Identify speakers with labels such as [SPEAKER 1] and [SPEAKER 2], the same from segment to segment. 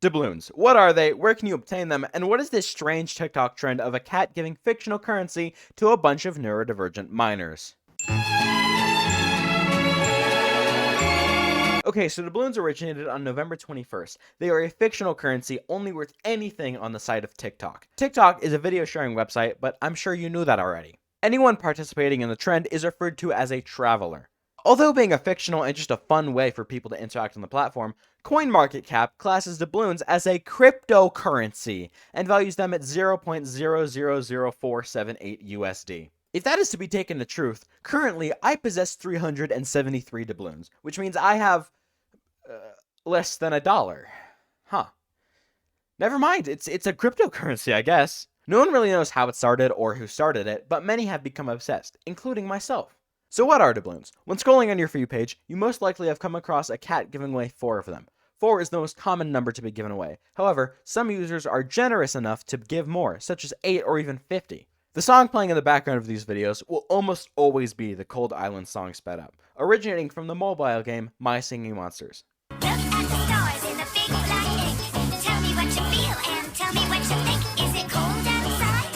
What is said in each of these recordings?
[SPEAKER 1] Dabloons. What are they? Where can you obtain them? And what is this strange TikTok trend of a cat giving fictional currency to a bunch of neurodivergent minors? Okay, so doubloons originated on November 21st. They are a fictional currency only worth anything on the site of TikTok. TikTok is a video sharing website, but I'm sure you knew that already. Anyone participating in the trend is referred to as a traveler. Although being a fictional and just a fun way for people to interact on the platform, CoinMarketCap classes doubloons as a cryptocurrency and values them at 0.000478 USD. If that is to be taken to truth, currently I possess 373 doubloons, which means I have less than $1. Huh. Never mind, it's a cryptocurrency, I guess. No one really knows how it started or who started it, but many have become obsessed, including myself. So what are doubloons? When scrolling on your For You page, you most likely have come across a cat giving away 4 of them. 4 is the most common number to be given away. However, some users are generous enough to give more, such as 8 or even 50. The song playing in the background of these videos will almost always be the Cold Island song sped up, originating from the mobile game My Singing Monsters.
[SPEAKER 2] Look at the stars in the big black ink. Tell me what you feel and tell me what you think. Is it cold outside?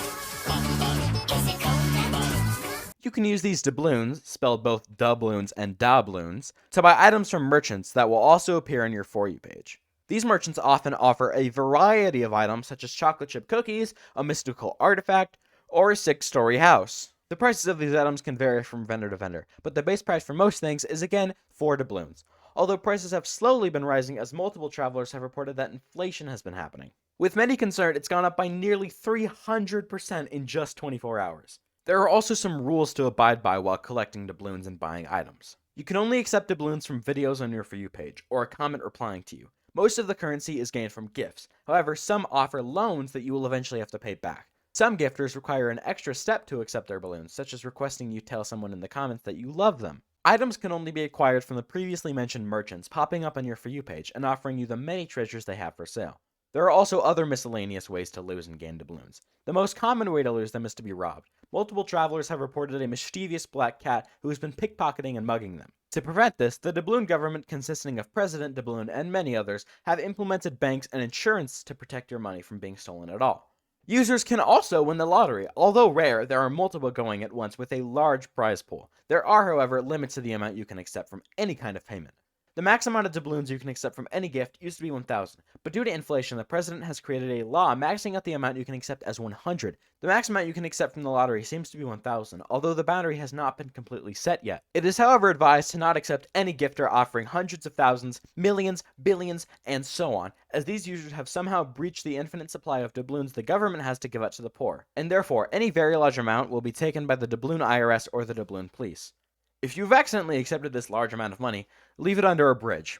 [SPEAKER 2] Is it cold outside?
[SPEAKER 1] You can use these doubloons, spelled both doubloons and dabloons, to buy items from merchants that will also appear on your For You page. These merchants often offer a variety of items such as chocolate chip cookies, a mystical artifact, or a 6-story house. The prices of these items can vary from vendor to vendor, but the base price for most things is again 4 doubloons, although prices have slowly been rising as multiple travelers have reported that inflation has been happening. With many concerned, it's gone up by nearly 300% in just 24 hours. There are also some rules to abide by while collecting doubloons and buying items. You can only accept doubloons from videos on your For You page, or a comment replying to you. Most of the currency is gained from gifts, however, some offer loans that you will eventually have to pay back. Some gifters require an extra step to accept their balloons, such as requesting you tell someone in the comments that you love them. Items can only be acquired from the previously mentioned merchants popping up on your For You page and offering you the many treasures they have for sale. There are also other miscellaneous ways to lose and gain doubloons. The most common way to lose them is to be robbed. Multiple travelers have reported a mischievous black cat who has been pickpocketing and mugging them. To prevent this, the doubloon government, consisting of President Doubloon and many others, have implemented banks and insurance to protect your money from being stolen at all. Users can also win the lottery. Although rare, there are multiple going at once with a large prize pool. There are, however, limits to the amount you can accept from any kind of payment. The max amount of doubloons you can accept from any gift used to be 1,000, but due to inflation, the president has created a law maxing out the amount you can accept as 100. The max amount you can accept from the lottery seems to be 1,000, although the boundary has not been completely set yet. It is, however, advised to not accept any gifter offering hundreds of thousands, millions, billions, and so on, as these users have somehow breached the infinite supply of doubloons the government has to give out to the poor, and therefore any very large amount will be taken by the doubloon IRS or the doubloon police. If you've accidentally accepted this large amount of money, leave it under a bridge.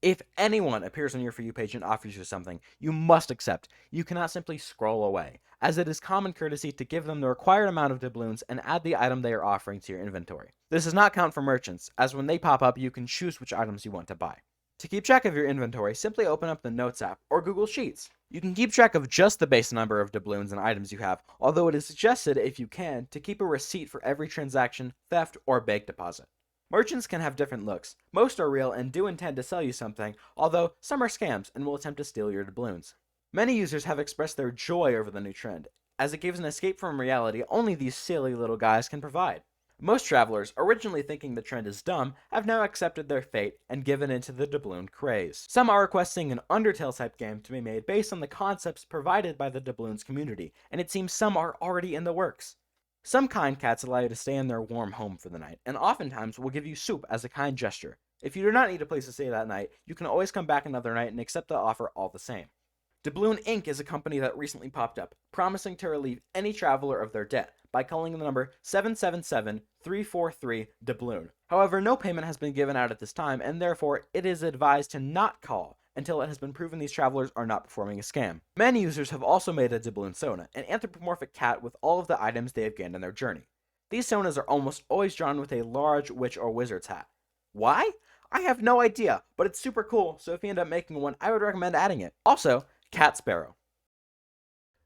[SPEAKER 1] If anyone appears on your For You page and offers you something, you must accept. You cannot simply scroll away, as it is common courtesy to give them the required amount of doubloons and add the item they are offering to your inventory. This does not count for merchants, as when they pop up, you can choose which items you want to buy. To keep track of your inventory, simply open up the Notes app or Google Sheets. You can keep track of just the base number of doubloons and items you have, although it is suggested, if you can, to keep a receipt for every transaction, theft, or bank deposit. Merchants can have different looks. Most are real and do intend to sell you something, although some are scams and will attempt to steal your doubloons. Many users have expressed their joy over the new trend, as it gives an escape from reality only these silly little guys can provide. Most travelers, originally thinking the trend is dumb, have now accepted their fate and given into the doubloon craze. Some are requesting an Undertale-type game to be made based on the concepts provided by the doubloons community, and it seems some are already in the works. Some kind cats allow you to stay in their warm home for the night, and oftentimes will give you soup as a kind gesture. If you do not need a place to stay that night, you can always come back another night and accept the offer all the same. Doubloon Inc. is a company that recently popped up, promising to relieve any traveler of their debt by calling the number 777-343-Dabloon. However, no payment has been given out at this time, and therefore it is advised to not call until it has been proven these travelers are not performing a scam. Many users have also made a doubloon Sona, an anthropomorphic cat with all of the items they have gained on their journey. These Sonas are almost always drawn with a large witch or wizard's hat. Why? I have no idea, but it's super cool, so if you end up making one, I would recommend adding it. Also, Cat Sparrow.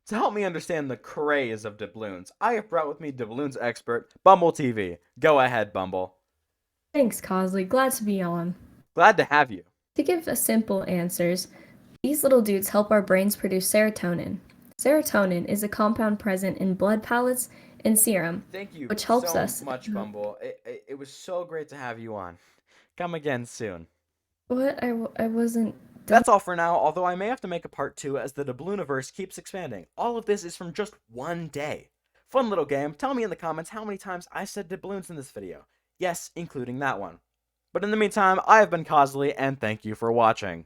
[SPEAKER 1] To help me understand the craze of doubloons, I have brought with me doubloons expert, Bumble TV. Go ahead, Bumble.
[SPEAKER 3] Thanks, Cosley. Glad to be on.
[SPEAKER 1] Glad to have you.
[SPEAKER 3] To give simple answers, these little dudes help our brains produce serotonin. Serotonin is a compound present in blood pellets and serum,
[SPEAKER 1] Thank you
[SPEAKER 3] which helps
[SPEAKER 1] so
[SPEAKER 3] us.
[SPEAKER 1] much, Bumble. It was so great to have you on. Come again soon.
[SPEAKER 3] What? I wasn't done.
[SPEAKER 1] That's all for now, although I may have to make a part 2 as the Dablooniverse keeps expanding. All of this is from just one day. Fun little game. Tell me in the comments how many times I said Dabloons in this video. Yes, including that one. But in the meantime, I have been Cosley, and thank you for watching.